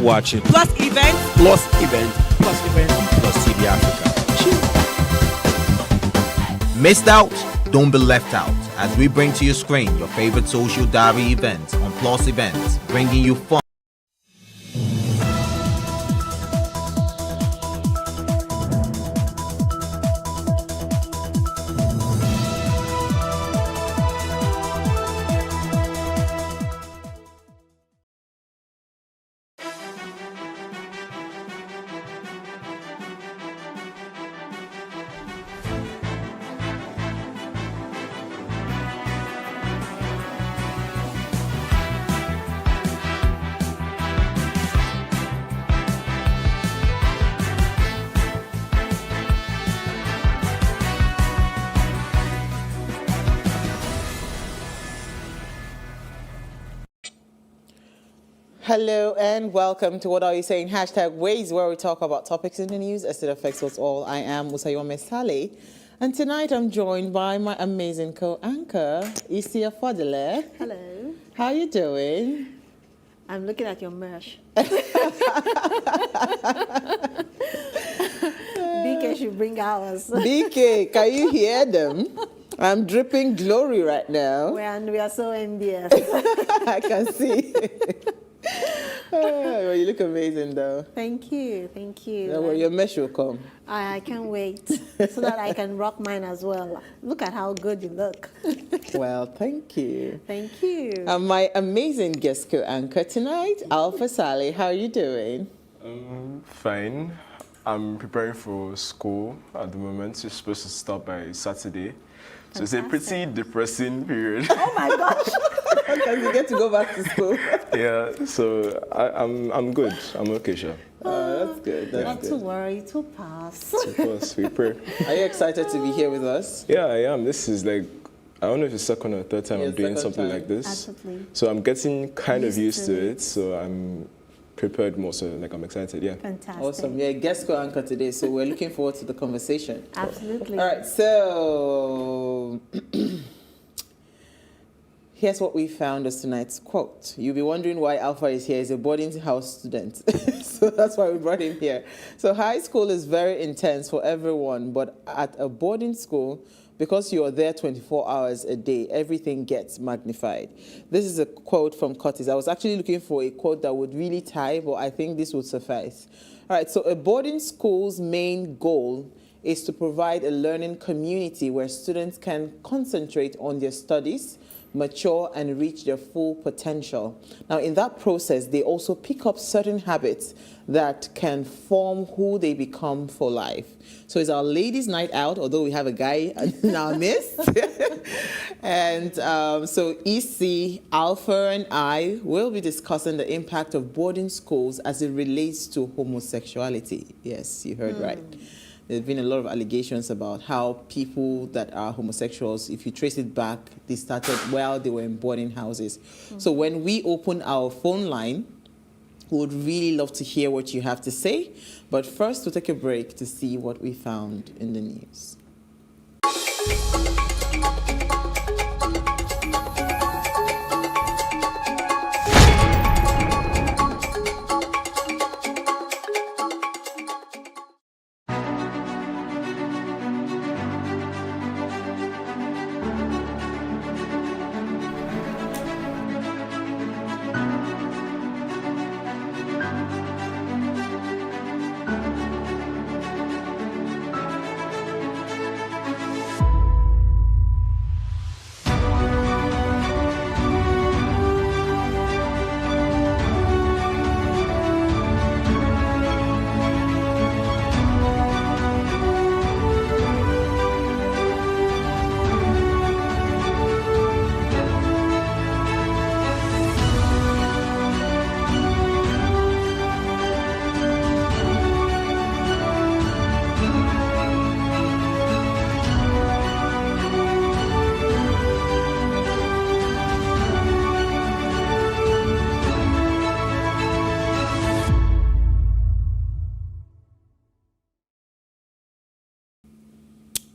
watching Plus Event. Plus Event. Plus Event on Plus TV Africa. Missed out? Don't be left out as we bring to your screen your favorite social diary events on Plus Events, bringing you fun. Hello and welcome to What Are You Saying? #Ways, where we talk about topics in the news as it affects us all. I am Musayome Sally, and tonight I'm joined by my amazing co-anchor, Isia Fadile. Hello. How are you doing? I'm looking at your merch. BK should bring ours. BK, can you hear them? I'm dripping glory right now. We are so envious. I can see. Well, you look amazing, though. Thank you. Yeah, well, your mesh will come. I can't wait so that I can rock mine as well. Look at how good you look. Well, thank you. Thank you. My amazing guest co-anchor tonight, Alpha Sally. How are you doing? Fine. I'm preparing for school at the moment. It's supposed to start by Saturday. So it's a pretty depressing period. Oh my gosh. Because you get to go back to school. Yeah, so I'm good. I'm okay, sure. That's good. That's Not good. to worry, it will pass. Of course, we pray. Are you excited to be here with us? Yeah, I am. This is like, I don't know if it's second or third time Yeah, I'm doing second something time. like this. Absolutely. So I'm getting kind of used Used to to it. So I'm prepared more. So like I'm excited. Yeah. Fantastic. Awesome. You're a guest co-anchor today, so we're looking forward to the conversation. Absolutely. All right, so here's what we found as tonight's quote. You'll be wondering why Alpha is here. He's a boarding house student. So that's why we brought him here. So high school is very intense for everyone, but at a boarding school, because you're there 24 hours a day, everything gets magnified. This is a quote from Curtis. I was actually looking for a quote that would really tie, but I think this would suffice. All right, so a boarding school's main goal is to provide a learning community where students can concentrate on their studies, mature, and reach their full potential. Now, in that process, they also pick up certain habits that can form who they become for life. So it's our ladies' night out, although we have a guy in our midst. And so EC, Alpha, and I will be discussing the impact of boarding schools as it relates to homosexuality. Yes, you heard right. There's been a lot of allegations about how people that are homosexuals, if you trace it back, they started while they were in boarding houses. So when we open our phone line, we would really love to hear what you have to say. But first, we'll take a break to see what we found in the news.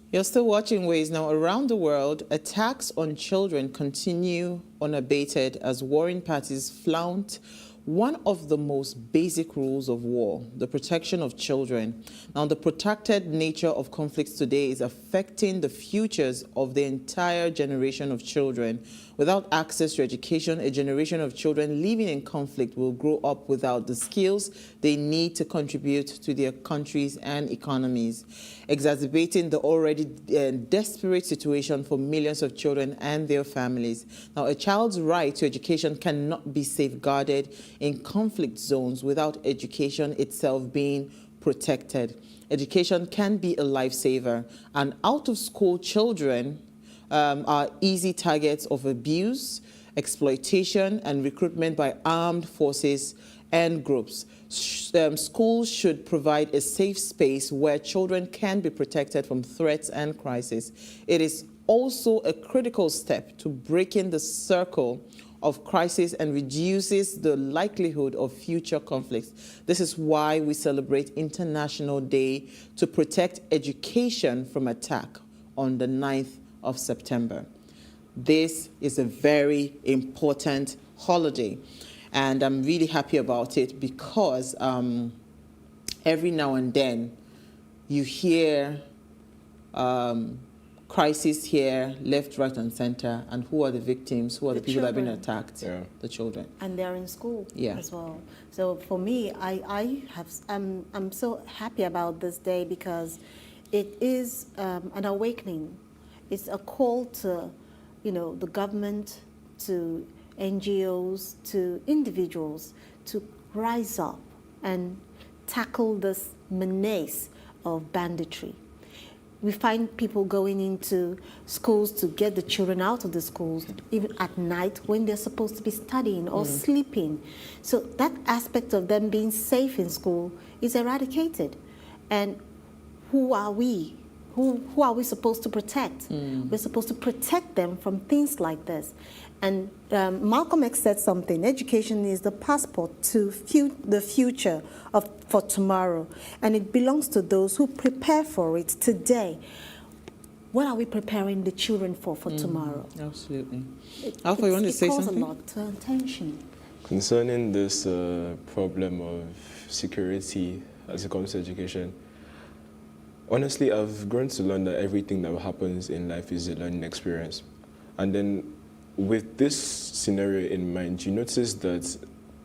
You're still watching Ways. Now, around the world, attacks on children continue unabated as warring parties flaunt one of the most basic rules of war, the protection of children. Now, the protracted nature of conflicts today is affecting the futures of the entire generation of children. Without access to education, a generation of children living in conflict will grow up without the skills they need to contribute to their countries and economies, exacerbating the already desperate situation for millions of children and their families. Now, a child's right to education cannot be safeguarded in conflict zones without education itself being protected. Education can be a lifesaver, and out-of-school children are easy targets of abuse, exploitation, and recruitment by armed forces and groups. Schools should provide a safe space where children can be protected from threats and crises. It is also a critical step to breaking the circle of crisis and reduces the likelihood of future conflicts. This is why we celebrate International Day to Protect Education from Attack on the 9th of September. This is a very important holiday, and I'm really happy about it because every now and then you hear crisis here, left, right, and center, and who are the victims, who are the people that have been attacked? Yeah. The children. And they're in school as well. So for me, I'm so happy about this day because it is an awakening. It's a call to, the government, to NGOs, to individuals to rise up and tackle this menace of banditry. We find people going into schools to get the children out of the schools, even at night when they're supposed to be studying or sleeping. So that aspect of them being safe in school is eradicated. And who are we? Who are we supposed to protect? We're supposed to protect them from things like this. And Malcolm X said something: education is the passport to the future for tomorrow, and it belongs to those who prepare for it today. What are we preparing the children for tomorrow? Absolutely. Alpha, you want to say something? It calls a lot of attention. Concerning this problem of security as it comes to education, honestly, I've grown to learn that everything that happens in life is a learning experience. And then with this scenario in mind, you notice that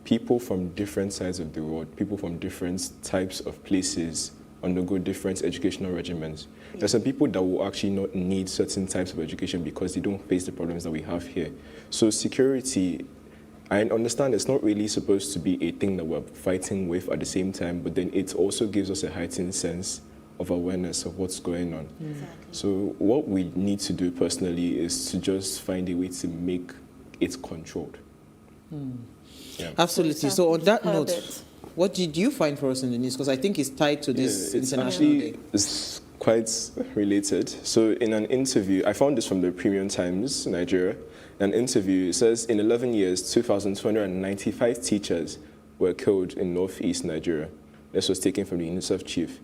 people from different sides of the world, people from different types of places undergo different educational regimens. Yeah. There's some people that will actually not need certain types of education because they don't face the problems that we have here. So security, I understand it's not really supposed to be a thing that we're fighting with at the same time, but then it also gives us a heightened sense of awareness of what's going on. Exactly. So what we need to do personally is to just find a way to make it controlled. Yeah. Absolutely. So on that note, what did you find for us in the news? Because I think it's tied to this International Day. It's quite related. So in an interview, I found this from the Premium Times, Nigeria. An interview, it says in 11 years, 2,295 teachers were killed in northeast Nigeria. This was taken from the UNICEF chief.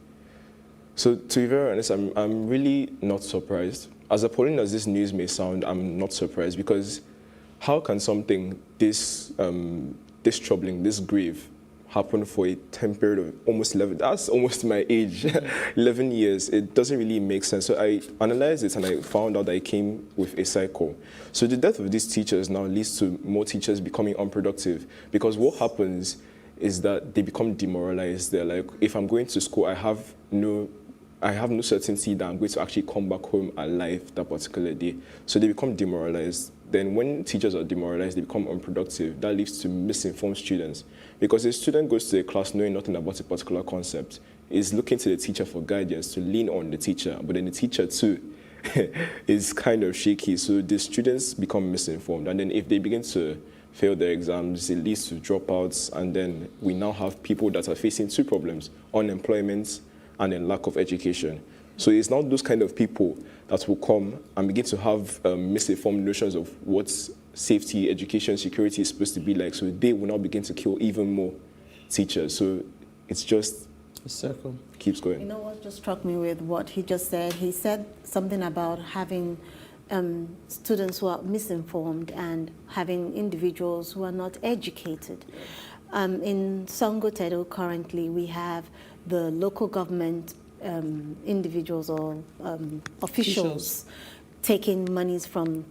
So to be very honest, I'm really not surprised. As appalling as this news may sound, I'm not surprised, because how can something this troubling, this grave, happen for a time period of almost 11, that's almost my age, 11 years? It doesn't really make sense. So I analyzed it and I found out that it came with a cycle. So the death of these teachers now leads to more teachers becoming unproductive, because what happens is that they become demoralized. They're like, if I'm going to school, I have no certainty that I'm going to actually come back home alive that particular day. So they become demoralized. Then when teachers are demoralized, they become unproductive. That leads to misinformed students. Because a student goes to a class knowing nothing about a particular concept, is looking to the teacher for guidance, to lean on the teacher, but then the teacher too is kind of shaky. So the students become misinformed. And then if they begin to fail their exams, it leads to dropouts. And then we now have people that are facing two problems: unemployment and then lack of education. So it's not those kind of people that will come and begin to have misinformed notions of what safety, education, security is supposed to be like. So they will now begin to kill even more teachers. So it's just a circle. Keeps going. You know what just struck me with what he just said? He said something about having students who are misinformed and having individuals who are not educated. In Songotedo currently, we have the local government individuals or officials taking monies from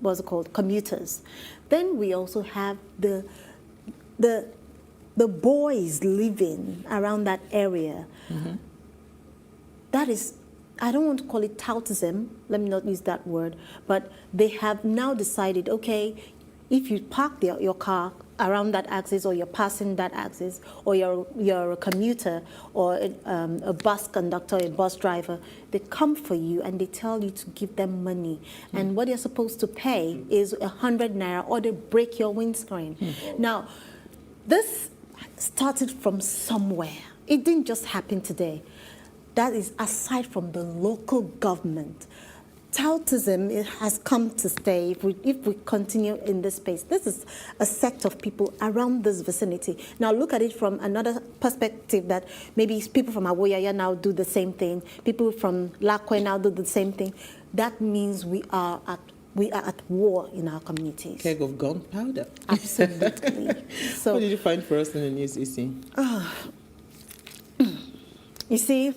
what's it called, commuters. Then we also have the boys living around that area. That is, I don't want to call it toutism, let me not use that word, but they have now decided, okay, if you park your car around that axis, or you're passing that axis, or you're a commuter or a bus conductor, a bus driver, they come for you and they tell you to give them money. And what you're supposed to pay is 100 naira, or they break your windscreen. Now, this started from somewhere. It didn't just happen today. That is aside from the local government. Toutism, it has come to stay if we continue in this space. This is a sect of people around this vicinity. Now look at it from another perspective, that maybe people from Awoyaya now do the same thing. People from Lakwe now do the same thing. That means we are at war in our communities. Keg of gunpowder. Absolutely. So, what did you find for us in the news, Isi? You see,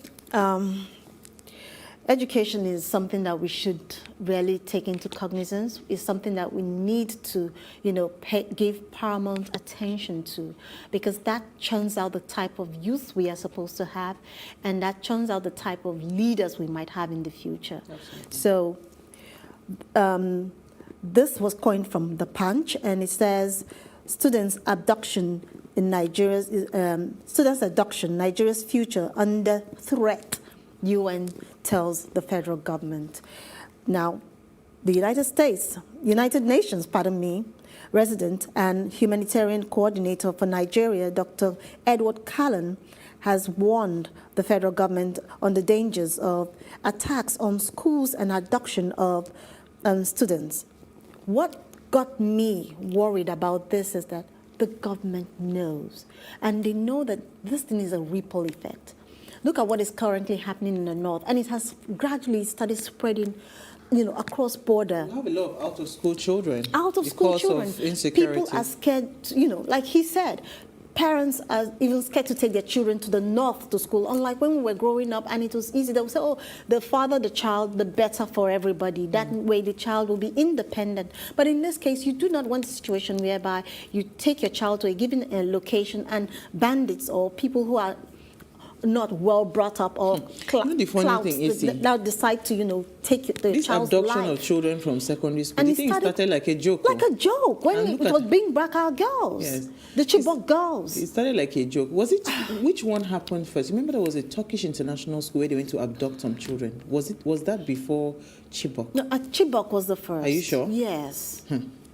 education is something that we should really take into cognizance. It's something that we need to, give paramount attention to, because that churns out the type of youth we are supposed to have, and that churns out the type of leaders we might have in the future. Absolutely. So, this was coined from the Punch, and it says, students abduction, Nigeria's future under threat, UN tells the federal government. Now, the United Nations, resident and humanitarian coordinator for Nigeria, Dr. Edward Callan, has warned the federal government on the dangers of attacks on schools and abduction of students. What got me worried about this is that the government knows, and they know that this thing is a ripple effect. Look at what is currently happening in the north, and it has gradually started spreading, across border. We have a lot of out-of-school children. Out-of-school children. Of insecurity. People are scared, like he said, parents are even scared to take their children to the north to school, unlike when we were growing up and it was easy. They would say, oh, the farther the child, the better for everybody. That way the child will be independent. But in this case, you do not want a situation whereby you take your child to a given location and bandits or people who are not well brought up or the funny thing is, now decide to take the child's life. This abduction of children from secondary school, and it started like a joke. Like a joke when it was being Brakar girls, yes. The Chibok girls. It started like a joke. Was it? Which one happened first? Remember, there was a Turkish international school where they went to abduct some children. Was that before Chibok? No, Chibok was the first. Are you sure? Yes.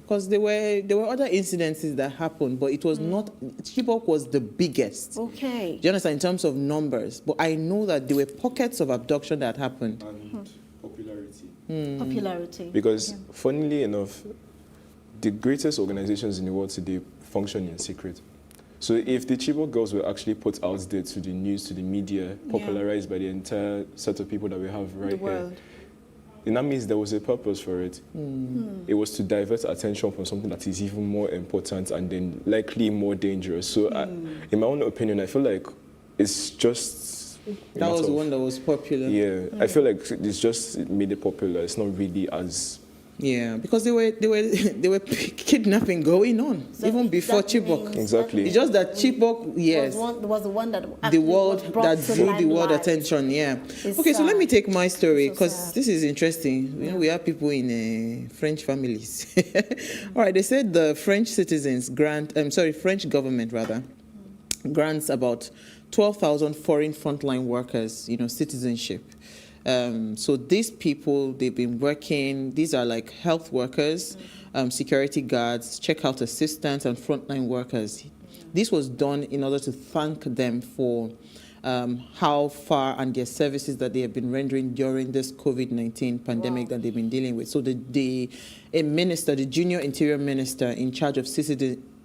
Because there were other incidences that happened, but it was not. Chibok was the biggest. Okay. Do you understand in terms of numbers? But I know that there were pockets of abduction that happened. And popularity. Popularity. Because, funnily enough, the greatest organizations in the world today function in secret. So if the Chibok girls were actually put out there to the news, to the media, popularized by the entire set of people that we have right here, then that means there was a purpose for it. It was to divert attention from something that is even more important and then likely more dangerous. So in my own opinion, I feel like it's just... That was the one that was popular. Yeah, I feel like it's just made it popular. It's not really as... Yeah, because they were kidnapping going on even before Chibok. Exactly. It's just that Chibok, yes, was the one that the world that drew the world attention. Yeah. Okay, so let me take my story because this is interesting. We have people in French families. All right, they said the French government grants about 12,000 foreign frontline workers, citizenship. So these people, they've been working, these are like health workers, security guards, checkout assistants, and frontline workers. This was done in order to thank them for how far and their services that they have been rendering during this COVID-19 pandemic that they've been dealing with. So the junior interior minister in charge of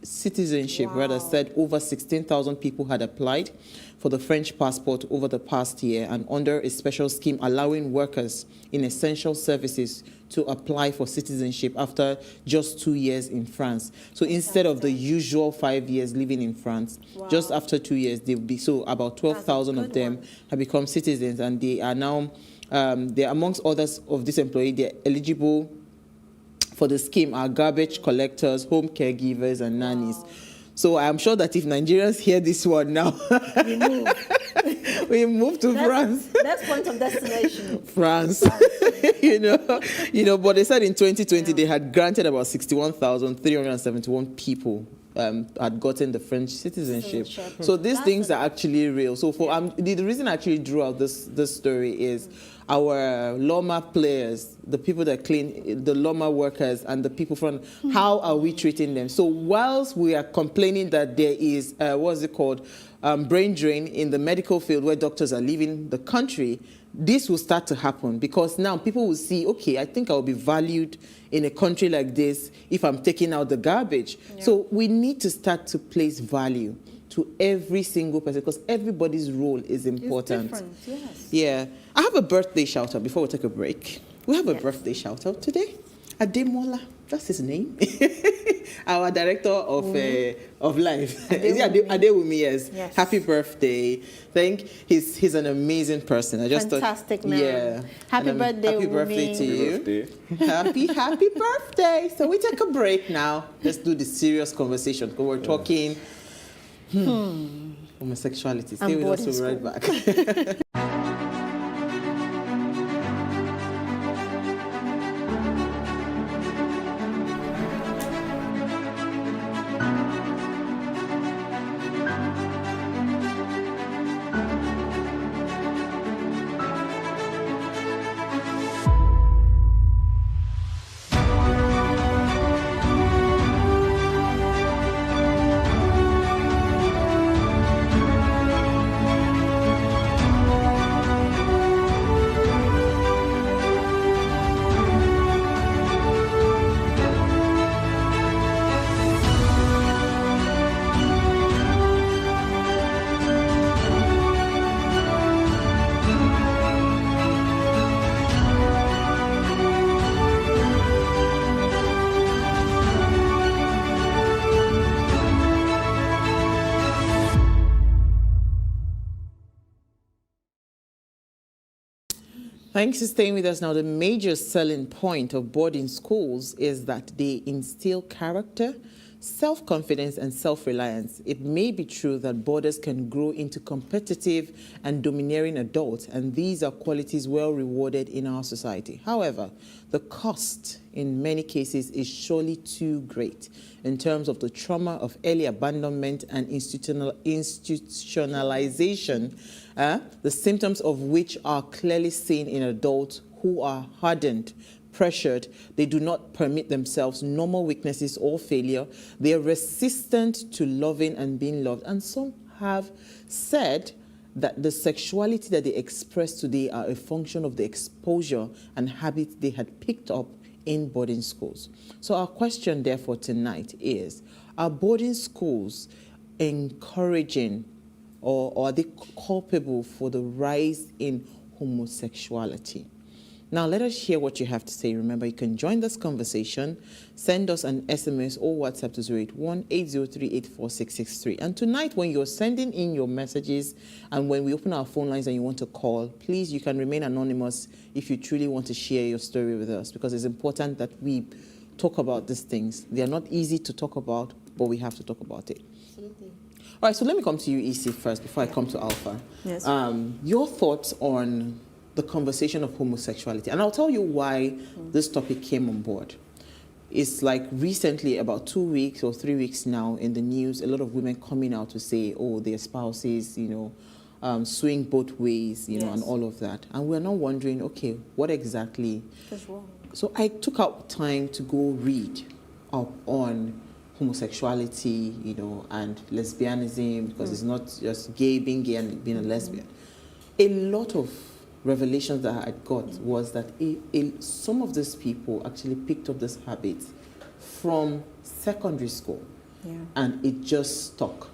citizenship, rather said over 16,000 people had applied for the French passport over the past year, and under a special scheme allowing workers in essential services to apply for citizenship after just 2 years in France. So instead of the usual 5 years living in France, just after 2 years, they'll be, so about 12,000 of them have become citizens, and they are now, they're amongst others of this employee, they're eligible for the scheme are garbage collectors, home caregivers, and nannies. So I'm sure that if Nigerians hear this one now, we move to France. That's point of destination. France. you know. But they said in 2020 they had granted about 61,371 people had gotten the French citizenship. So these things are actually real. So for the reason I actually drew out this story is our Loma players, the people that clean, the Loma workers and the people from, how are we treating them? So whilst we are complaining that there is, brain drain in the medical field where doctors are leaving the country, this will start to happen because now people will see, okay, I think I'll be valued in a country like this if I'm taking out the garbage. Yeah. So we need to start to place value to every single person because everybody's role is important. It's different, yes. Yeah. I have a birthday shout out before we take a break. We have a birthday shout out today. Ademola, that's his name. Our director of life. Adewumi, yes. Happy birthday. He's an amazing person. I just Fantastic thought, man. Yeah. Happy birthday, happy birthday to you. Happy birthday. So we take a break now. Let's do the serious conversation because we're talking homosexuality. Stay with us, we'll be right back. Thanks for staying with us. Now, the major selling point of boarding schools is that they instill character, self-confidence, and self-reliance. It may be true that boarders can grow into competitive and domineering adults, and these are qualities well rewarded in our society. However, the cost in many cases is surely too great in terms of the trauma of early abandonment and institutionalization, the symptoms of which are clearly seen in adults who are hardened, pressured, they do not permit themselves normal weaknesses or failure. They are resistant to loving and being loved. And some have said that the sexuality that they express today are a function of the exposure and habits they had picked up in boarding schools. So our question, therefore, tonight is, are boarding schools encouraging or are they culpable for the rise in homosexuality? Now, let us hear what you have to say. Remember, you can join this conversation. Send us an SMS or WhatsApp to 081-803-84663. And tonight, when you're sending in your messages and when we open our phone lines and you want to call, please, you can remain anonymous if you truly want to share your story with us, because it's important that we talk about these things. They are not easy to talk about, but we have to talk about it. Absolutely. All right, so let me come to you, EC, first, before I come to Alpha. Yes. Your thoughts on the conversation of homosexuality. And I'll tell you why this topic came on board. It's like recently, about 2 weeks or 3 weeks now, in the news, a lot of women coming out to say, oh, their spouses, swing both ways, know, and all of that. And we're now wondering, okay, what exactly is wrong? So I took out time to go read up on homosexuality, and lesbianism, because it's not just being gay and being a lesbian. A lot of revelations that I got was that some of these people actually picked up this habit from secondary school. and it just stuck.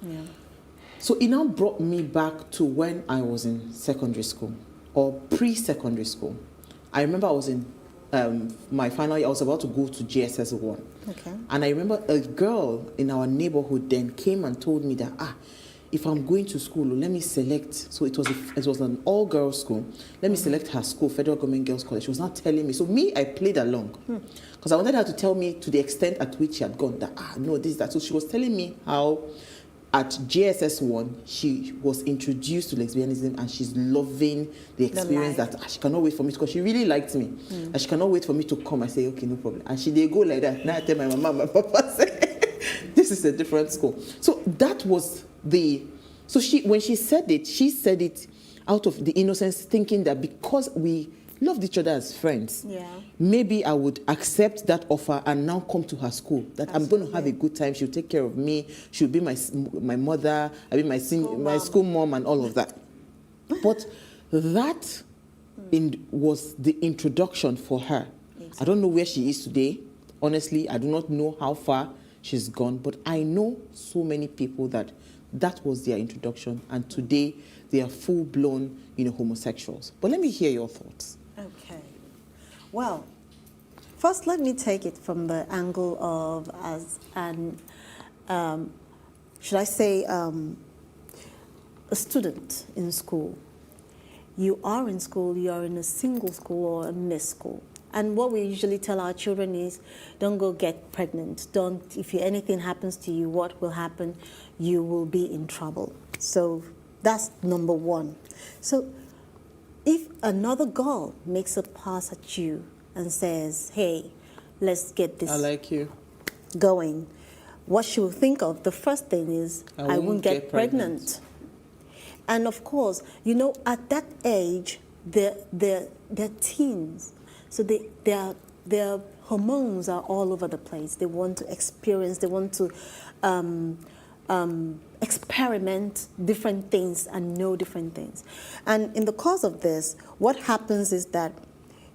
Yeah. So it now brought me back to when I was in secondary school or pre-secondary school. I remember I was in my final year. I was about to go to GSS 1. Okay. And I remember a girl in our neighborhood then came and told me that, if I'm going to school, let me select. So it was an all-girls school. Let me select her school, Federal Government Girls College. She was not telling me. So I played along. Because I wanted her to tell me to the extent at which she had gone that, no, this, that. So she was telling me how at GSS 1, she was introduced to lesbianism and she's loving the experience that she cannot wait for me, because she really liked me. And she cannot wait for me to come. I say, okay, no problem. And they go like that. Now I tell my mama, my papa, say, this is a different school. So that was when she said it out of the innocence, thinking that because we loved each other as friends, maybe I would accept that offer and now come to her school, that I'm going to have a good time. She'll take care of me. She'll be my mother. I'll be my school mom and all of that. But that was the introduction for her. Exactly. I don't know where she is today. Honestly, I do not know how far she's gone, but I know so many people that was their introduction, and today they are full-blown, homosexuals. But let me hear your thoughts. Okay. Well, first let me take it from the angle of as an, should I say, a student in school. You are in school, you are in a single school or a mixed school. And what we usually tell our children is, don't go get pregnant. If anything happens to you, what will happen? You will be in trouble. So that's number one. So if another girl makes a pass at you and says, hey, let's get this I like you going, what she will think of, the first thing is, I won't get pregnant. And of course, at that age, they're teens. So their hormones are all over the place. They want to experience, they want to experiment different things and know different things. And in the course of this, what happens is that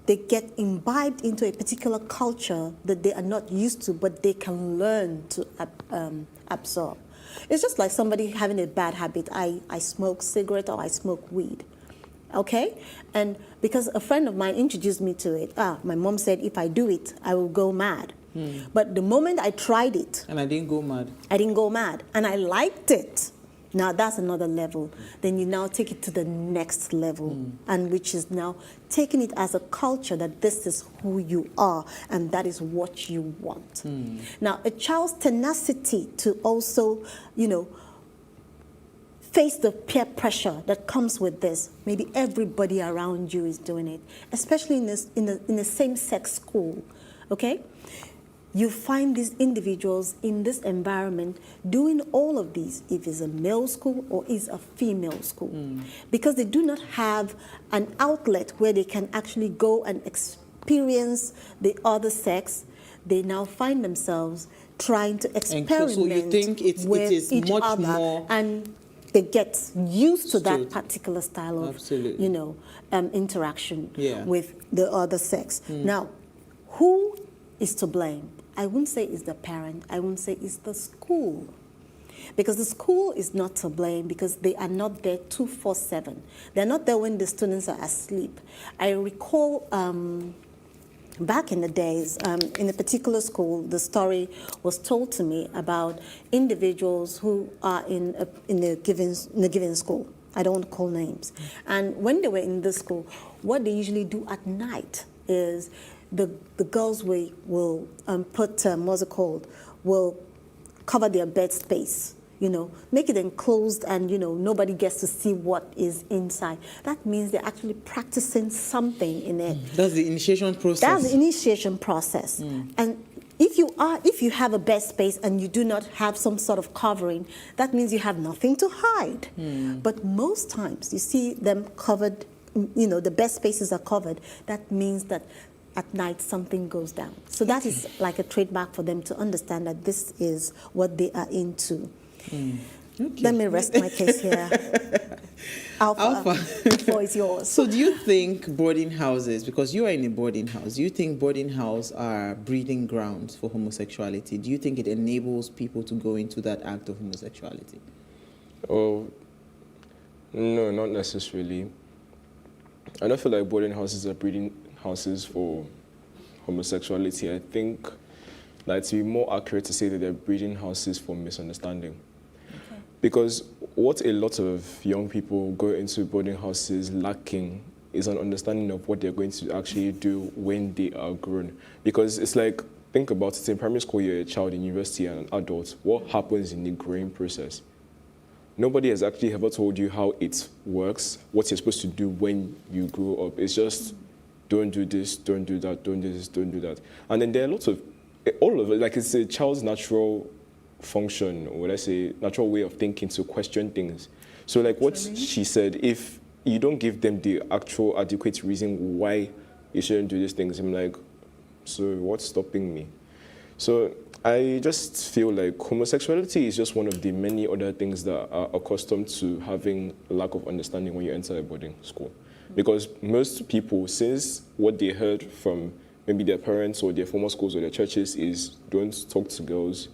they get imbibed into a particular culture that they are not used to, but they can learn to absorb. It's just like somebody having a bad habit. I smoke cigarette or I smoke weed. Okay? And because a friend of mine introduced me to it, my mom said if I do it, I will go mad. But the moment I tried it... And I didn't go mad. I didn't go mad. And I liked it. Now that's another level. Then you now take it to the next level, and which is now taking it as a culture that this is who you are and that is what you want. Now, a child's tenacity to also, face the peer pressure that comes with this. Maybe everybody around you is doing it, especially in a same-sex school, okay? You find these individuals in this environment doing all of these, if it's a male school or is a female school, because they do not have an outlet where they can actually go and experience the other sex. They now find themselves trying to experiment so you think it is each much other, more... and they get used to that particular style of, Absolutely. interaction Yeah. with the other sex. Now, who is to blame? I wouldn't say it's the parent. I wouldn't say it's the school. Because the school is not to blame, because they are not there 24/7. They're not there when the students are asleep. I recall back in the days, in a particular school, the story was told to me about individuals who are in a given school. I don't want to call names. And when they were in this school, what they usually do at night is the girls will put, what's it called, will cover their bed space, make it enclosed, and, nobody gets to see what is inside. That means they're actually practicing something in it. That's the initiation process. That's the initiation process. And if you have a bed space and you do not have some sort of covering, that means you have nothing to hide. But most times you see them covered, the bed spaces are covered. That means that at night something goes down. So that is like a trademark for them to understand that this is what they are into. Okay. Let me rest my case here. Alpha. The floor is yours. So do you think boarding houses, because you are in a boarding house, do you think boarding houses are breeding grounds for homosexuality? Do you think it enables people to go into that act of homosexuality? Oh, no, not necessarily. I don't feel like boarding houses are breeding houses for homosexuality. I think that to be more accurate to say that they're breeding houses for misunderstanding. Okay. Because what a lot of young people go into boarding houses lacking is an understanding of what they're going to actually do when they are grown. Because it's like, think about it, in primary school you're a child, in university and an adult. What happens in the growing process? Nobody has actually ever told you how it works, what you're supposed to do when you grow up. It's just, don't do this, don't do that, don't do this, don't do that. And then there are lots of, all of it, like it's a child's natural function, or let's say natural way of thinking to question things. So like what she said, if you don't give them the actual adequate reason why you shouldn't do these things, I'm like, so what's stopping me? So I just feel like homosexuality is just one of the many other things that are accustomed to having a lack of understanding when you enter a boarding school. Because most people, since what they heard from maybe their parents or their former schools or their churches is don't talk to girls,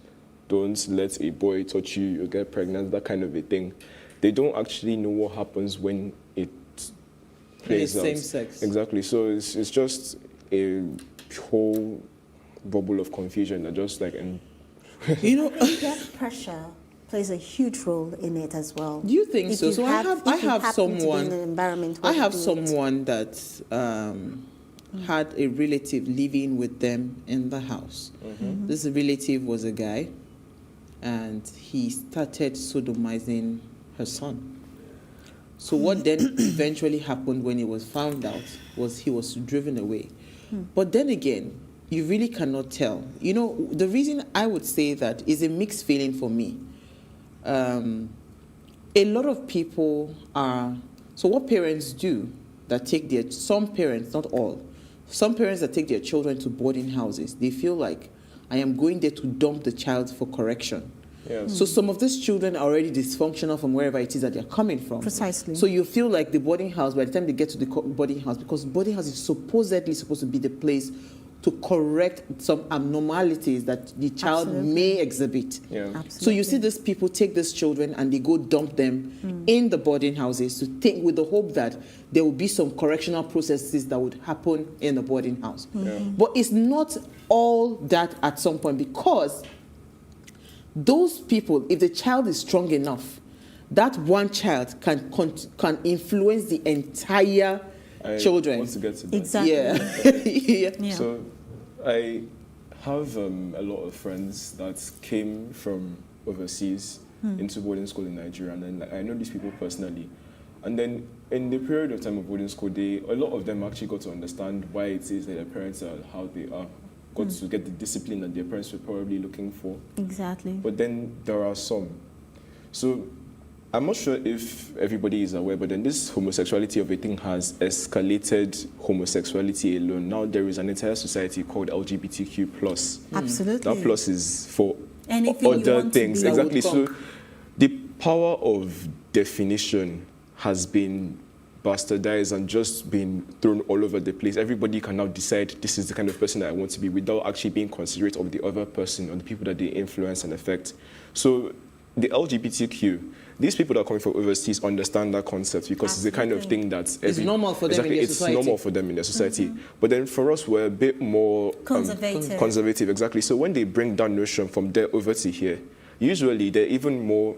don't let a boy touch you, you'll get pregnant, that kind of a thing. They don't actually know what happens when it plays out. Same sex. Exactly. So it's just a whole bubble of confusion that just like Peer pressure plays a huge role in it as well. Do you think so? So I have someone that had a relative living with them in the house. Mm-hmm. This relative was a guy, and he started sodomizing her son. So what then eventually happened when it was found out was he was driven away. But then again, you really cannot tell. You know, the reason I would say that is a mixed feeling for me. A lot of people are, so what parents do that take some parents, not all, some parents that take their children to boarding houses, they feel like, I am going there to dump the child for correction. Yes. So some of these children are already dysfunctional from wherever it is that they're coming from. Precisely. So you feel like the boarding house, by the time they get to the boarding house, because boarding house is supposedly supposed to be the place to correct some abnormalities that the child may exhibit. Yeah. So you see these people take these children and they go dump them in the boarding houses to think with the hope that there will be some correctional processes that would happen in the boarding house. But it's not all that at some point, because those people, if the child is strong enough, that one child can influence the entire children. I want to get to that. Exactly. Yeah. So I have a lot of friends that came from overseas into boarding school in Nigeria, and then I know these people personally. And then in the period of time of boarding school, a lot of them actually got to understand why it is that their parents are how they are. Got to get the discipline that their parents were probably looking for. Exactly. But then there are some. So I'm not sure if everybody is aware, but then this homosexuality of a thing has escalated homosexuality alone. Now there is an entire society called LGBTQ+. Absolutely. That plus is for anything other things. Exactly. So the power of definition has been bastardized and just been thrown all over the place. Everybody can now decide this is the kind of person that I want to be without actually being considerate of the other person or the people that they influence and affect. So the LGBTQ, these people that are coming from overseas understand that concept because it's the kind of thing that's it's normal for them in their society. It's normal for them in their society. But then for us, we're a bit more conservative. Exactly. So when they bring that notion from there over to here, usually they're even more,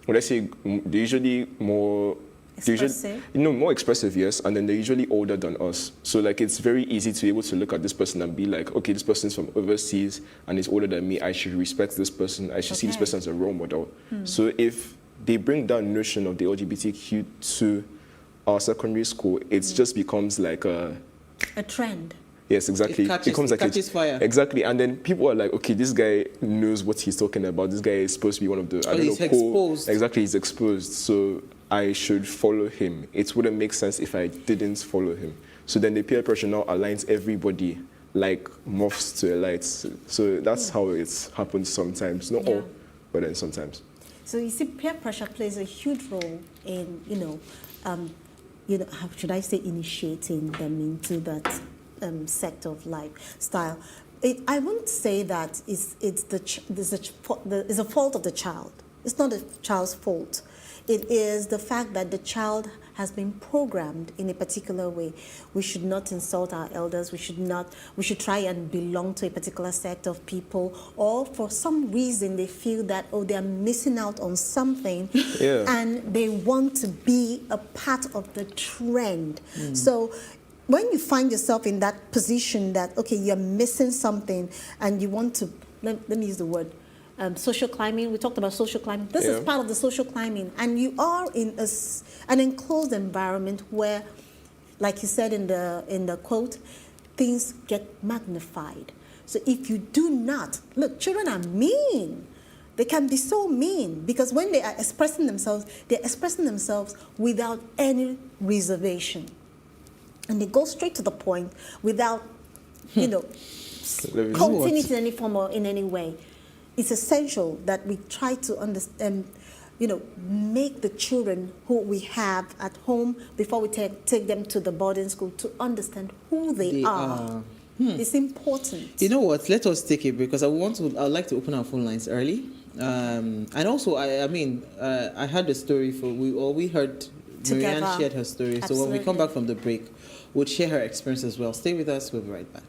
they're usually more expressive? More expressive, yes, and then they're usually older than us. So like it's very easy to be able to look at this person and be like, okay, this person's from overseas and is older than me. I should respect this person. I should see this person as a role model. So if they bring down notion of the LGBTQ to our secondary school, it just becomes like a trend. Yes, exactly. It catches fire. Exactly. And then people are like, okay, this guy knows what he's talking about. This guy is supposed to be one of the, exposed. Exactly, he's exposed. So I should follow him. It wouldn't make sense if I didn't follow him. So then the peer pressure now aligns everybody like moths to a light. So that's how it happens sometimes. Not all, but then sometimes. So you see, peer pressure plays a huge role in, how should I say, initiating them into that sector of lifestyle. I wouldn't say that it's a fault of the child. It's not the child's fault. It is the fact that the child has been programmed in a particular way. We should not insult our elders. We should try and belong to a particular set of people, or for some reason they feel that, they're missing out on something, and they want to be a part of the trend. So when you find yourself in that position that, okay, you're missing something and you want to, let me use the word, social climbing. We talked about social climbing. This is part of the social climbing, and you are in an enclosed environment where, like you said in the quote, things get magnified. So if you do not look, children are mean. They can be so mean because when they are expressing themselves, they're expressing themselves without any reservation, and they go straight to the point without, counting it in any form or in any way. It's essential that we try to understand, make the children who we have at home before we take them to the boarding school to understand who they are. It's important. You know what? Let us take it because I'd like to open our phone lines early. And also, I heard the story we heard Marianne shared her story. Absolutely. So when we come back from the break, we'll share her experience as well. Stay with us. We'll be right back.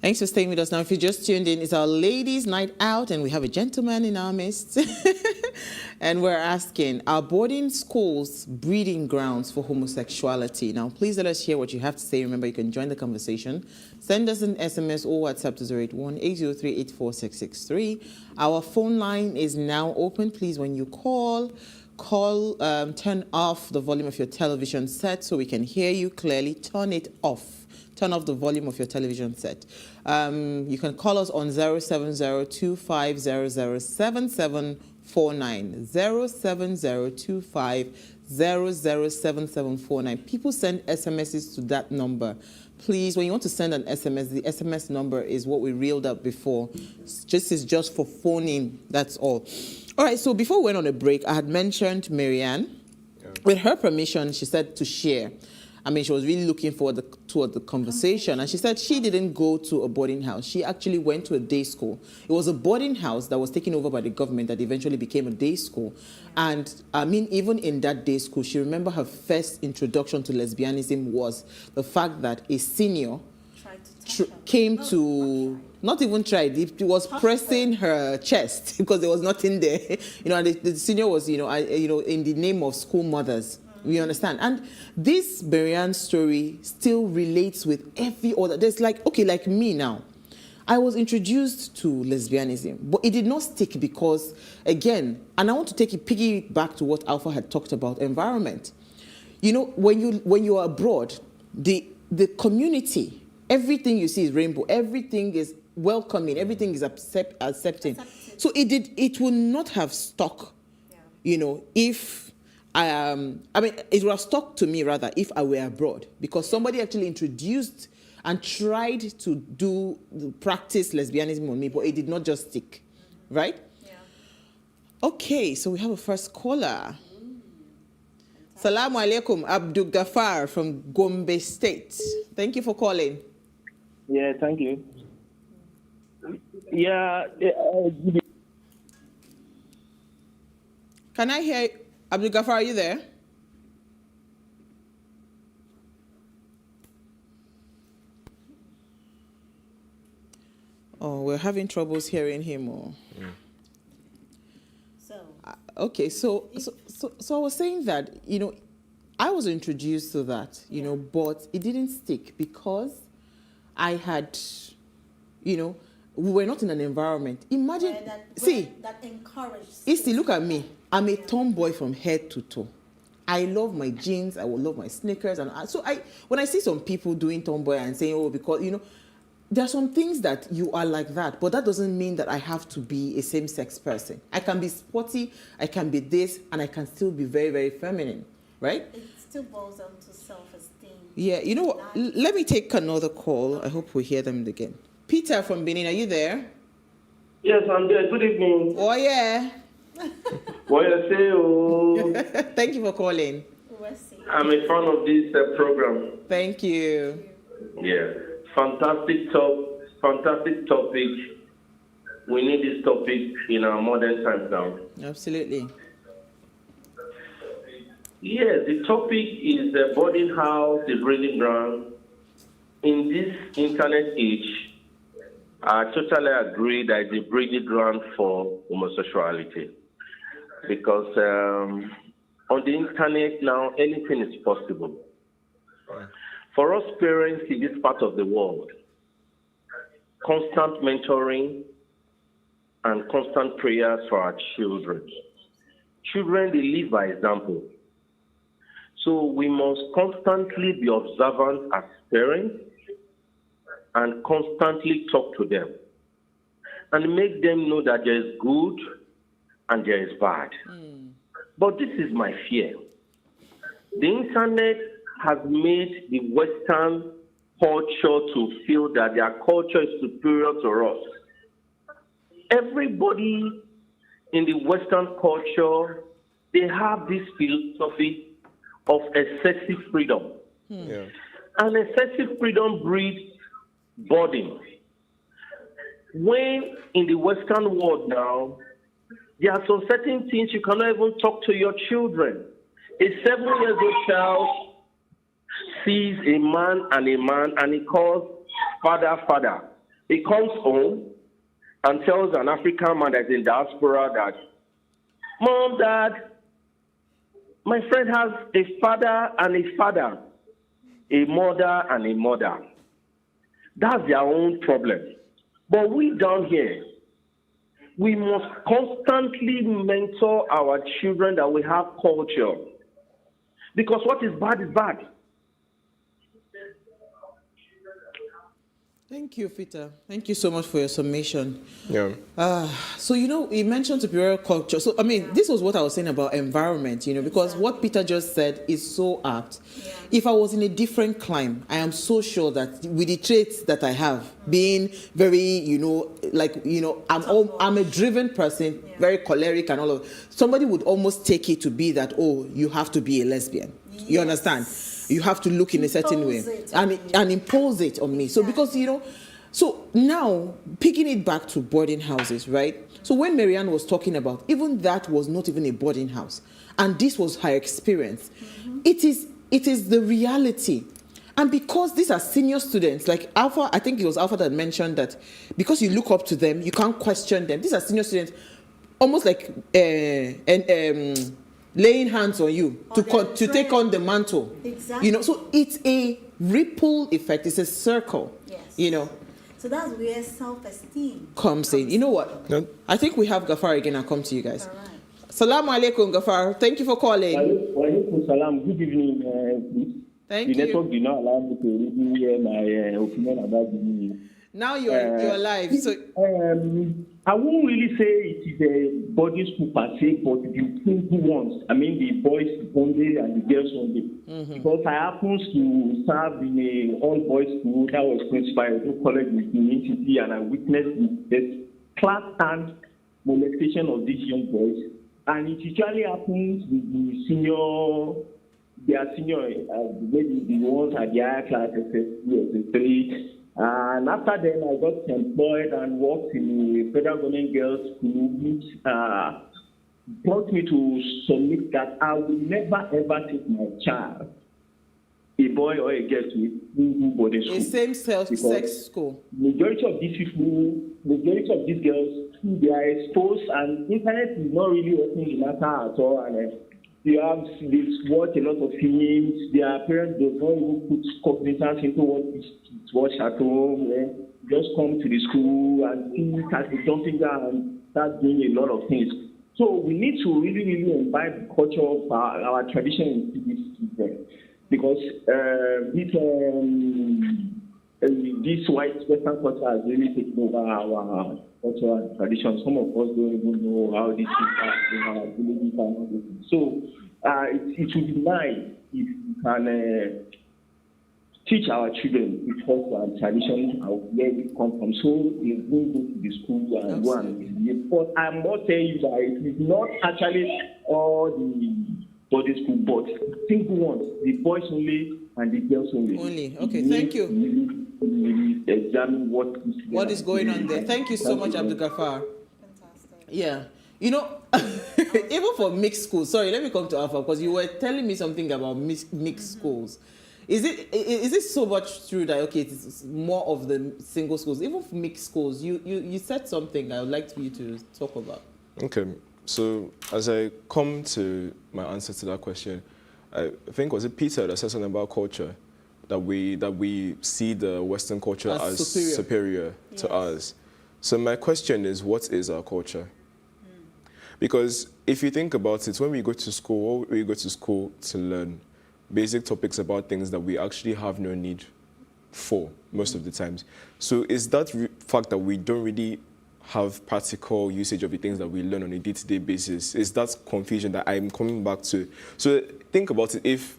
Thanks for staying with us. Now, if you just tuned in, it's our ladies' night out, and we have a gentleman in our midst. And we're asking, are boarding schools breeding grounds for homosexuality? Now, please let us hear what you have to say. Remember, you can join the conversation. Send us an SMS or WhatsApp to 081-803-84663. Our phone line is now open. Please, when you call, turn off the volume of your television set so we can hear you clearly. Turn it off. Turn off the volume of your television set. You can call us on 070-2500-7749, 070-2500-7749. People send SMSs to that number. Please, when you want to send an SMS, the SMS number is what we reeled up before. This is just for phoning, that's all. All right, so before we went on a break, I had mentioned Marianne. With her permission, she said to share. I mean, she was really looking forward toward the conversation. And she said she didn't go to a boarding house. She actually went to a day school. It was a boarding house that was taken over by the government that eventually became a day school. And I mean, even in that day school, she remembered her first introduction to lesbianism was the fact that a senior came to, not even tried, it was pressing her chest because there was nothing there. And the senior was, in the name of school mothers. We understand. And this Berian story still relates with every other. There's like me now. I was introduced to lesbianism, but it did not stick because, again, and I want to piggy back to what Alpha had talked about, environment. When you are abroad, the community, everything you see is rainbow, everything is welcoming, everything is accepting. So it will not have stuck, if it would have stuck to me rather if I were abroad, because somebody actually introduced and tried to practice lesbianism on me, but it did not just stick, right? Yeah. Okay, so we have a first caller. Salamu alaikum, Abdul Ghaffar from Gombe State. Thank you for calling. Yeah, thank you. Yeah. Can I hear Abdul Ghaffar? Are you there? Oh, we're having troubles hearing him. Okay, so I was saying that, I was introduced to that, but it didn't stick because I had, we were not in an environment. Imagine, that encourages. Isi, look at me. I'm a tomboy from head to toe. I love my jeans. I will love my sneakers, and when I see some people doing tomboy and saying, because there are some things that you are like that, but that doesn't mean that I have to be a same-sex person. I can be sporty, I can be this, and I can still be very, very feminine, right? It still boils down to self-esteem. Yeah, you know what? Let me take another call. I hope we hear them again. Peter from Benin, are you there? Yes, I'm there. Good evening. Oh, yeah. What you say? Oh. Thank you for calling. I'm a fan of this program. Thank you. Yeah. Fantastic topic. We need this topic in our modern times now. Absolutely. Yes, the topic is the boarding house, the breeding ground. In this internet age, I totally agree that the breeding ground for homosexuality. Because on the internet now, anything is possible. For us parents in this part of the world, constant mentoring and constant prayers for our children. Children, they live by example. So we must constantly be observant as parents and constantly talk to them and make them know that there is good and there is bad. But this is my fear. The internet has made the Western culture to feel that their culture is superior to us. Everybody in the Western culture, they have this philosophy of excessive freedom. Yeah. And excessive freedom breeds burden. When in the Western world now, there are some certain things you cannot even talk to your children. A 7-year-old child sees a man and he calls father. He comes home and tells an African man that's in diaspora that, Mom, Dad, my friend has a father and a father, a mother and a mother. That's their own problem. But we down here, we must constantly mentor our children that we have culture. Because what is bad is bad. Thank you, Peter. Thank you so much for your summation. Yeah. So, you mentioned superior culture. So, this was what I was saying about environment, because what Peter just said is so apt. Yeah. If I was in a different climate, I am so sure that with the traits that I have, being very, I'm a driven person, very choleric and all of somebody would almost take it to be that, oh, you have to be a lesbian. Yes. You understand? You have to look in a certain way and impose it on me. So because, so now picking it back to boarding houses, right? So when Marianne was talking about, even that was not even a boarding house. And this was her experience. Mm-hmm. It is the reality. And because these are senior students, like Alpha, I think it was Alpha that mentioned that because you look up to them, you can't question them. These are senior students, almost like laying hands on you to take on the mantle. Exactly. You know, so it's a ripple effect. It's a circle. Yes. You know. So that's where self-esteem comes in. You know what? No. I think we have Gafar again. I'll come to you guys. All right. Salaam alaikum, Gafar. Thank you for calling. Walaikum salam. Good evening. Thank the you. network did not allow me to really hear my opinion about the news. Now you're live. So I won't really say it is a boarding school per se, but the single ones. I mean, the boys only and the girls only. Because I happen to serve in a all-boys school that was principal at a college in the city, and I witnessed the class and molestation of these young boys. And it usually happens with the senior. They are senior, maybe the ones at the higher class, SS2, SS3. And after then, I got employed and worked in a federal government girls' school, which brought me to submit that I will never ever take my child, a boy or a girl, to boarding school. a same-sex school. Majority of these people, majority of these girls, they are exposed, and internet is not really opening the matter at all. And they watch a lot of films. Their parents do not even put cognizance into what is watched at home. Just come to the school and see as a jumping down and start doing a lot of things. So we need to really, really imbibe the culture of our tradition in these children, because this white Western culture has really taken over our culture and tradition. Some of us don't even know how these things are villages and all this. So it would be nice if we can teach our children the culture and tradition of where we come from. So they will go to the school and go and. But I must tell you that it is not actually all the boarding school, but single ones, the boys only and the girls only. Only. Okay, thank you. Examine what is going on there. Thank you so much, Abdul Ghaffar. Fantastic. Yeah. You know, even for mixed schools, sorry, let me come to Alpha, because you were telling me something about mixed schools. Is it so much true that, okay, it's more of the single schools? Even for mixed schools, you said something I would like you to talk about. Okay, so as I come to my answer to that question, I think, was it Peter that said something about culture? That we see the Western culture as superior to us. So my question is, what is our culture? Because if you think about it, when we go to school to learn basic topics about things that we actually have no need for most of the times. So is that fact that we don't really have practical usage of the things that we learn on a day-to-day basis? Is that confusion that I'm coming back to? So think about it. If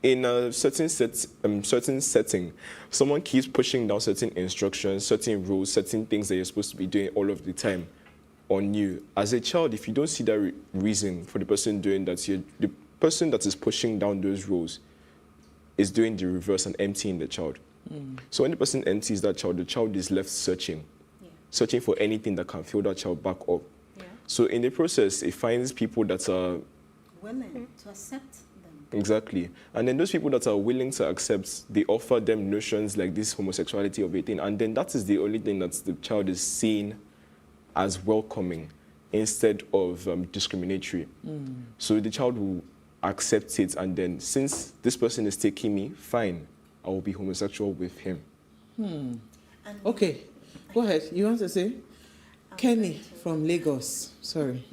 in a certain setting, someone keeps pushing down certain instructions, certain rules, certain things that you're supposed to be doing all of the time on you, as a child, if you don't see that reason for the person doing that, the person that is pushing down those rules is doing the reverse and emptying the child. So when the person empties that child, the child is left searching for anything that can fill that child back up. So in the process, it finds people that are willing to accept them. Exactly. And then those people that are willing to accept, they offer them notions like this homosexuality of a thing. And then that is the only thing that the child is seen as welcoming instead of discriminatory. So the child will accept it, and then since this person is taking me, fine, I will be homosexual with him. Okay, go ahead. You want to say? Kenny from Lagos. Sorry.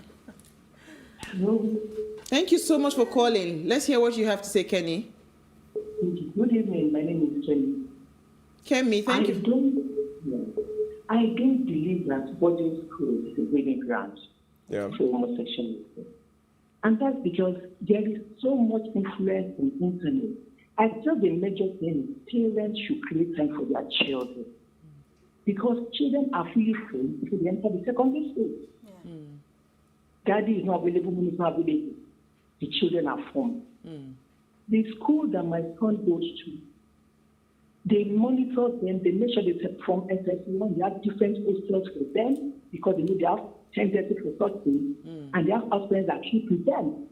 Thank you so much for calling. Let's hear what you have to say, Kenny. Good evening. My name is Kenny. Kemi, thank you. I don't believe that boarding school is a breeding ground Yeah. for homosexuality. And that's because there is so much influence on the internet. I feel the major thing is parents should create time for their children. Because children are fully free if they enter the secondary school. Daddy is not available, mommy is not available. The children are formed. The school that my son goes to, they monitor them, they make sure they form SS1, they have different hostels for them because they know they have 10-30 for such things, and they have husbands that keep with them.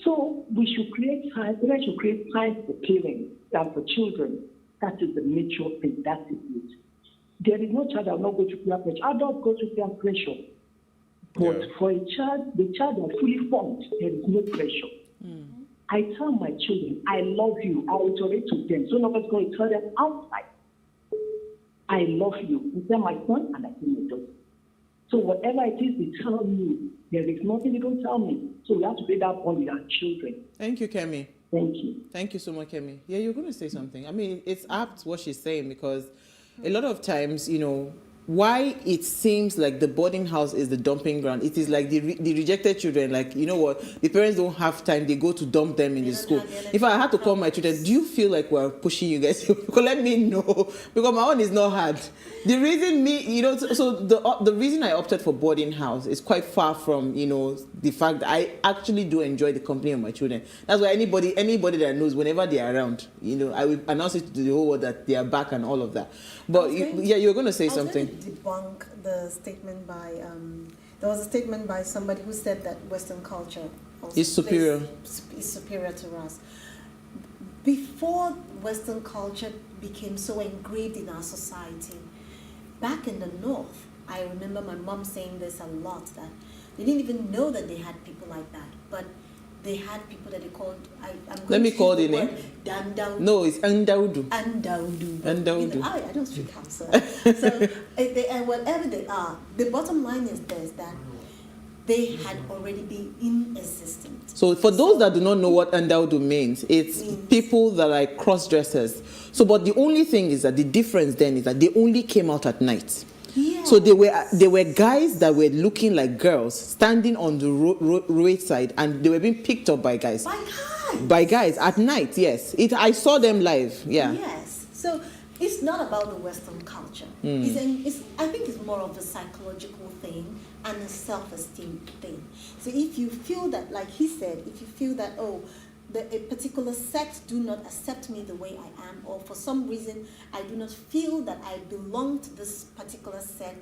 So we should create time, parents should create time for parents and for children. That is the nature thing, that is it. There is no child that will not go through peer pressure. Adults go through peer pressure. But for a child, the child that is fully formed, there is no pressure. I tell my children, I love you. I iterate to them. So nobody's going to tell them outside. I love you. I tell my son and I tell my daughter. So whatever it is they tell me, there is nothing they don't tell me. So we have to create that bond with our children. Thank you, Kemi. Thank you. Thank you so much, Kemi. Yeah, you're going to say something. I mean, it's apt what she's saying, because a lot of times, you know, why it seems like the boarding house is the dumping ground. It is like the rejected children. Like, you know what? The parents don't have time. They go to dump them in the school. If I had to call my children, do you feel like we're pushing you guys? Let me know, because my own is not hard. The reason the reason I opted for boarding house is quite far from, you know, the fact that I actually do enjoy the company of my children. That's why anybody that knows, whenever they are around, you know, I will announce it to the whole world that they are back and all of that. But you're going to say something. Debunk the statement by there was a statement by somebody who said that Western culture is superior to us. Before Western culture became so engraved in our society, back in the North, I remember my mom saying this a lot, that they didn't even know that they had people like that, but they had people that they called. Let me call the name. Dandaudu. No, it's Andaudu. You know, I don't speak Hausa. So, and whatever they are, the bottom line is this, that they had already been in existence. So for those that do not know what Andaudu means, it's people that are like cross-dressers. So, but the only thing is that the difference then is that they only came out at night. Yes. So they were guys that were looking like girls standing on the roadside, and they were being picked up by guys. By guys at night. Yes, I saw them live. Yeah. Yes. So it's not about the Western culture. I think it's more of a psychological thing and a self-esteem thing. So if you feel that, like he said, if you feel that a particular sect do not accept me the way I am, or for some reason I do not feel that I belong to this particular sect,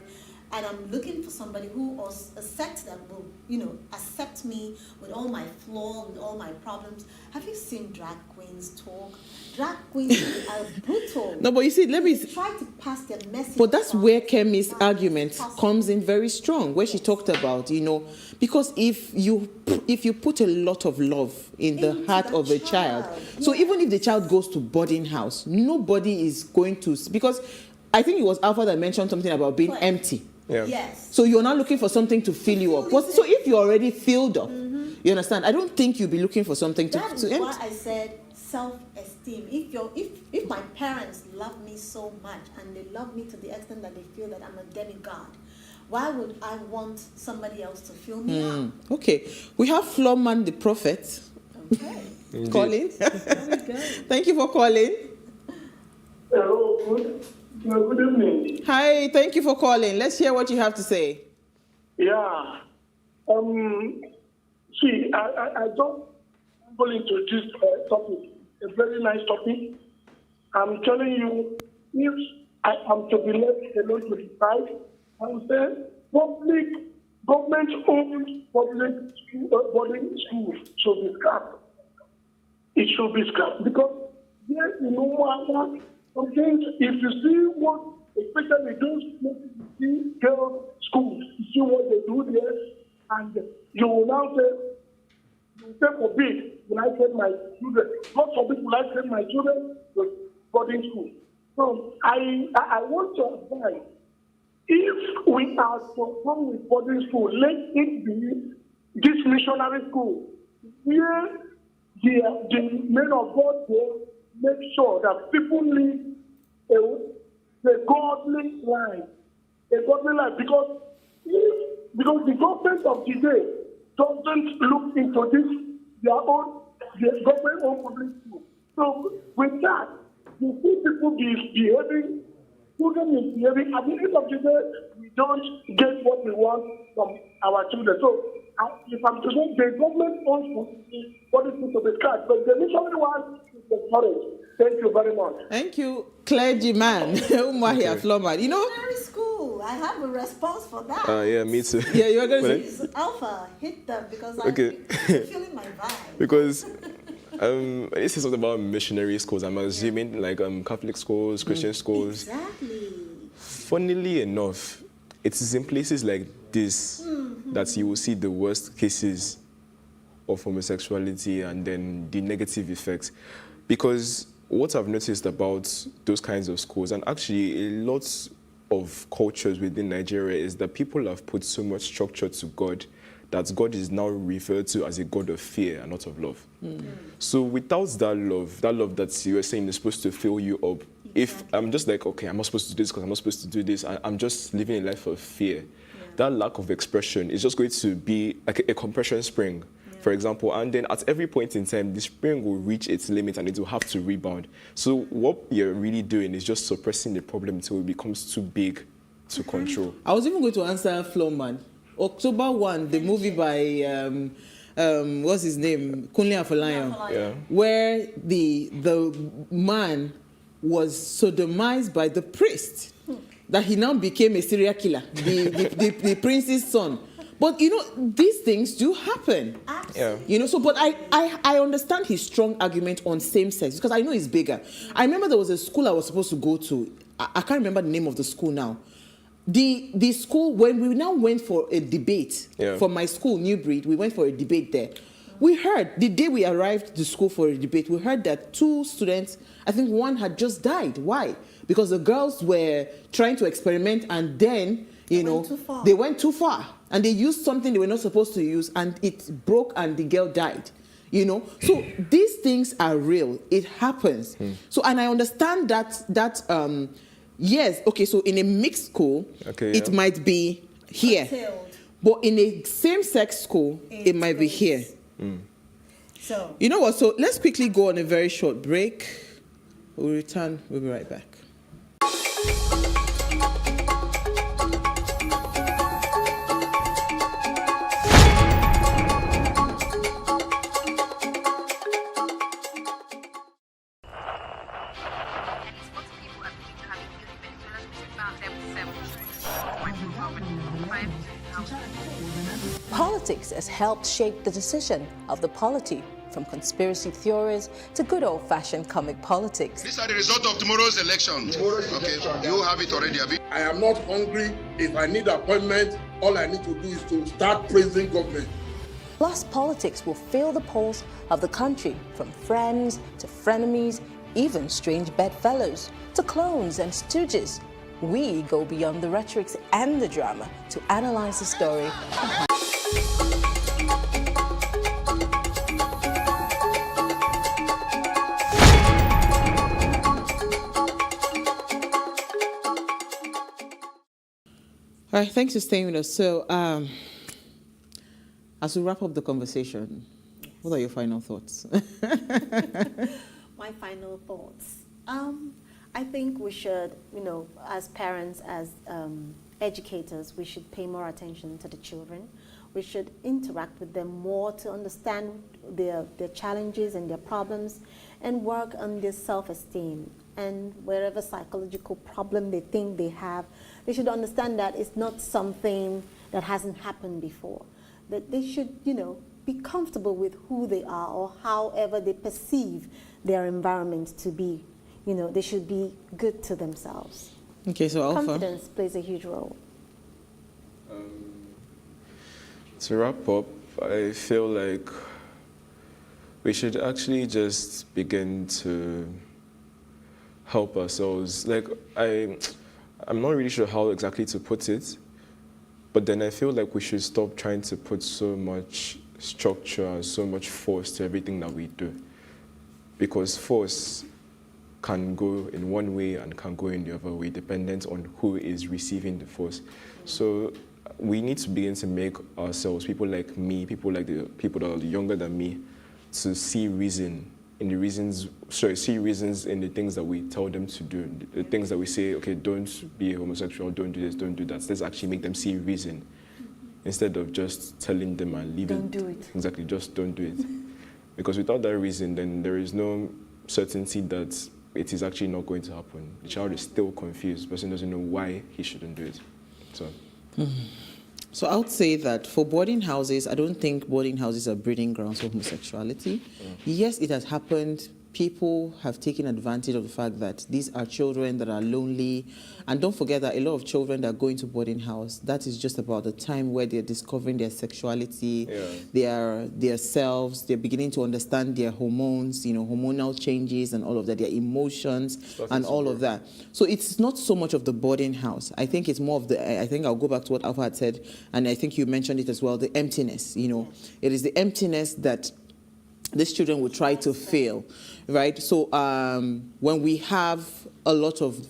and I'm looking for somebody or a sect that will, you know, accept me with all my flaws, with all my problems. Have you seen drag queens talk? Drag queens are brutal. No, but you see, they try to pass their message. But that's where Kemi's argument comes in very strong, where she talked about, you know, because if you put a lot of love in the heart of a child, so even if the child goes to boarding house, nobody is going to, because I think it was Alpha that mentioned something about being empty. Yeah. Yes. So you're not looking for something to fill you up. So if you're already filled up, you understand? I don't think you'll be looking for something to empty. That is why I said self-esteem. If my parents love me so much, and they love me to the extent that they feel that I'm a demigod, why would I want somebody else to fill me up? Okay. We have Floorman the Prophet. Okay. Calling. Thank you for calling. Hello, good evening. Hi, thank you for calling. Let's hear what you have to say. Yeah. See, I don't go into this topic. A very nice topic. I'm telling you, if I am to be left alone to decide, I would say government-owned boarding schools should be scrapped. It should be scrapped because there is no matter. Sometimes if you see what, especially those girls' schools, you see what they do there, and you will now say, forbid, will I send my children? God forbid, will I send my children to boarding school? So I want to advise, if we are to come with boarding school, let it be this missionary school, where the men of God there make sure that people live a godly life. Because the government of today doesn't look into this, their government-owned public school. So with that, you see people behaving, children misbehaving. At the end of the day, we don't get what we want from our children. So if I'm to say the government wants body to be scratched, but the missionary one is encouraged. Thank you very much. Thank you, clergyman. Umahia Floorman. You know, School. I have a response for that. Yeah, me too. Yeah, you're going to Please, Alpha, hit them because Okay. I'm feeling my vibe. Because this is something about missionary schools. I'm assuming like Catholic schools, Christian schools. Exactly. Funnily enough, it is in places like this that you will see the worst cases of homosexuality and then the negative effects. Because what I've noticed about those kinds of schools, and actually a lot of cultures within Nigeria, is that people have put so much structure to God that God is now referred to as a God of fear and not of love. So without that love that you were saying is supposed to fill you up, if I'm just like, okay, I'm not supposed to do this because I'm not supposed to do this, I'm just living a life of fear, that lack of expression is just going to be like a compression spring, for example, and then at every point in time, the spring will reach its limit and it will have to rebound. So what you're really doing is just suppressing the problem until it becomes too big to control. I was even going to answer Flowman. October 1, the movie by, what's his name? Kunle Afolayan. Yeah. Where the man was sodomized by the priest, that he now became a serial killer, the prince's son. But, you know, these things do happen. Yeah. You know, so, but I understand his strong argument on same sex, because I know it's bigger. I remember there was a school I was supposed to go to. I can't remember the name of the school now. The school, when we now went for a debate, for my school, New Breed, we went for a debate there. We heard, the day we arrived to school for a debate, we heard that 2 students, I think one had just died. Why? Because the girls were trying to experiment and then, you know, they went too far. And they used something they were not supposed to use and it broke and the girl died. You know, so these things are real. It happens. So, and I understand that yes, okay, so in a mixed school, it might be here. But in a same-sex school, it might be here. So, you know what? So let's quickly go on a very short break. We'll return. We'll be right back. Politics has helped shape the decision of the polity, from conspiracy theories to good old-fashioned comic politics. These are the result of tomorrow's election. You have it already. I am not hungry. If I need appointment, all I need to do is to start praising government. Plus, politics will fill the polls of the country, from friends to frenemies, even strange bedfellows, to clones and stooges. We go beyond the rhetorics and the drama to analyze the story. All right, thanks for staying with us. So, as we wrap up the conversation, what are your final thoughts? my final thoughts. I think we should, you know, as parents, as educators, we should pay more attention to the children. We should interact with them more to understand their challenges and their problems and work on their self-esteem. And wherever psychological problem they think they have, they should understand that it's not something that hasn't happened before. That they should, you know, be comfortable with who they are or however they perceive their environment to be. You know, they should be good to themselves. Okay, so Alpha. Confidence plays a huge role. To wrap up, I feel like we should actually just begin to help ourselves. Like, I'm not really sure how exactly to put it, but then I feel like we should stop trying to put so much structure and so much force to everything that we do. Because force can go in one way and can go in the other way, dependent on who is receiving the force. So we need to begin to make ourselves, people like me, people like the people that are younger than me, to see reason in the reasons, see reasons in the things that we tell them to do, the things that we say, okay, don't be homosexual, don't do this, don't do that. Let's actually make them see reason instead of just telling them and leaving. Don't do it. Exactly, just don't do it. Because without that reason, then there is no certainty that it is actually not going to happen. The child is still confused. The person doesn't know why he shouldn't do it. So I would say that for boarding houses, I don't think boarding houses are breeding grounds for homosexuality. Yes, it has happened. People have taken advantage of the fact that these are children that are lonely. And don't forget that a lot of children that are going to boarding house, that is just about the time where they're discovering their sexuality, their selves, they're beginning to understand their hormones, hormonal changes and all of that, their emotions and all of that. So it's not so much of the boarding house. I think it's more of I think I'll go back to what Alpha had said, and I think you mentioned it as well, the emptiness, It is the emptiness that these children will try to fill, right? So when we have a lot of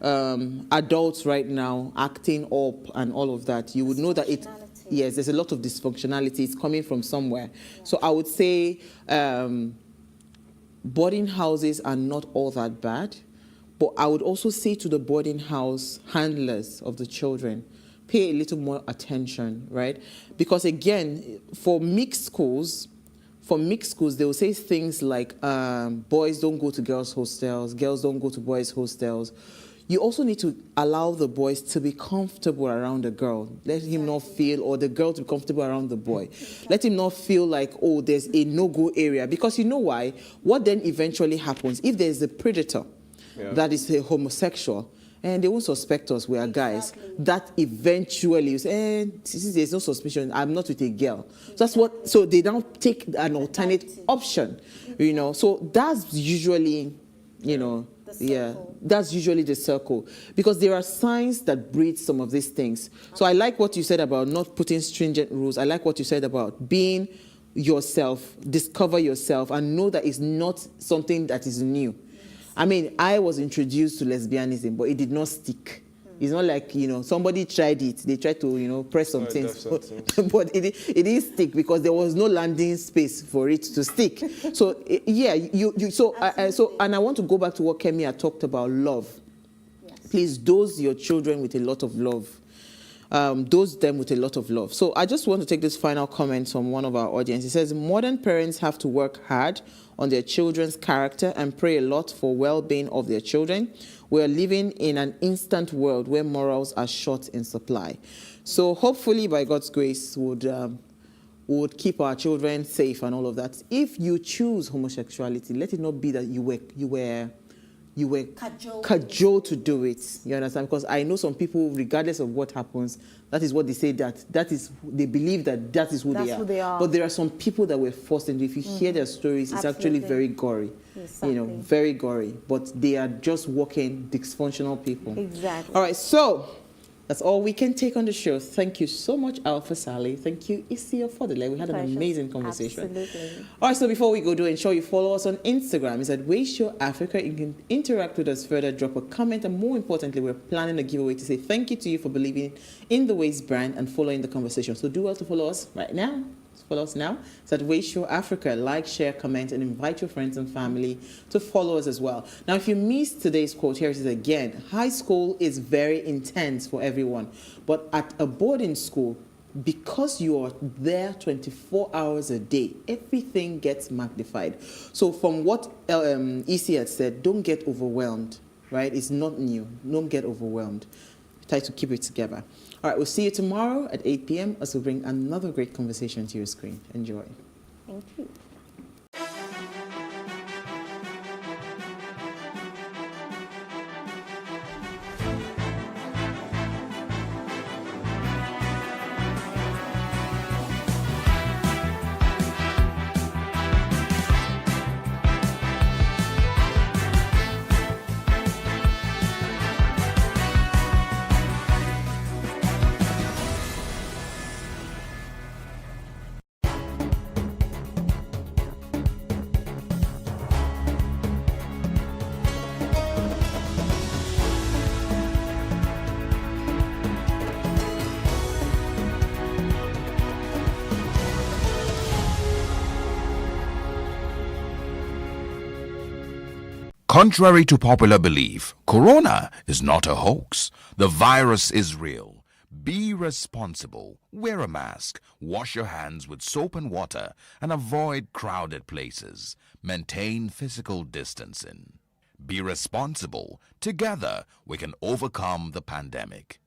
adults right now acting up and all of that, you would know that yes, there's a lot of dysfunctionality. It's coming from somewhere. So I would say boarding houses are not all that bad, but I would also say to the boarding house handlers of the children, pay a little more attention, right? Because again, for mixed schools, they will say things like, boys don't go to girls' hostels, girls don't go to boys' hostels. You also need to allow the boys to be comfortable around the girl. Let him not feel, or the girl to be comfortable around the boy. Let him not feel like, oh, there's a no-go area. Because you know why? What then eventually happens, if there's a predator that is a homosexual, and they won't suspect us, we are guys. That eventually, you say, since there's no suspicion, I'm not with a girl. So they don't take an alternate option, So that's usually, that's usually the circle. Because there are signs that breed some of these things. So I like what you said about not putting stringent rules. I like what you said about being yourself, discover yourself, and know that it's not something that is new. I mean, I was introduced to lesbianism, but it did not stick. It's not like, somebody tried it. They tried to, press some things. But it didn't stick because there was no landing space for it to stick. So, and I want to go back to what Kemi had talked about, love. Yes. Please dose your children with a lot of love. Dose them with a lot of love. So I just want to take this final comment from one of our audience. It says, modern parents have to work hard on their children's character and pray a lot for well-being of their children. We are living in an instant world where morals are short in supply. So hopefully, by God's grace, would keep our children safe and all of that. If you choose homosexuality, let it not be that you were cajoled to do it. You understand? Because I know some people, regardless of what happens, that is what they say, they believe that is who they are. But there are some people that were forced into. If you hear their stories, it's actually very gory. Exactly. Very gory. But they are just walking dysfunctional people. Exactly. All right, so that's all we can take on the show. Thank you so much, Alpha Sally. Thank you, Isia Fodele. We had an amazing conversation. Absolutely. All right, so before we go, do ensure you follow us on Instagram. It's at PlusTvAfrica. You can interact with us further, drop a comment, and more importantly, we're planning a giveaway to say thank you to you for believing in the Ways brand and following the conversation. So do well to follow us right now. Follow us now. It's at PlusTvAfrica. Like, share, comment, and invite your friends and family to follow us as well. Now, if you missed today's quote, here it is again. High school is very intense for everyone. But at a boarding school, because you are there 24 hours a day, everything gets magnified. So from what EC had said, don't get overwhelmed, right? It's not new. Don't get overwhelmed. Try to keep it together. All right, we'll see you tomorrow at 8 p.m. as we bring another great conversation to your screen. Enjoy. Thank you. Contrary to popular belief, Corona is not a hoax. The virus is real. Be responsible. Wear a mask. Wash your hands with soap and water and avoid crowded places. Maintain physical distancing. Be responsible. Together, we can overcome the pandemic.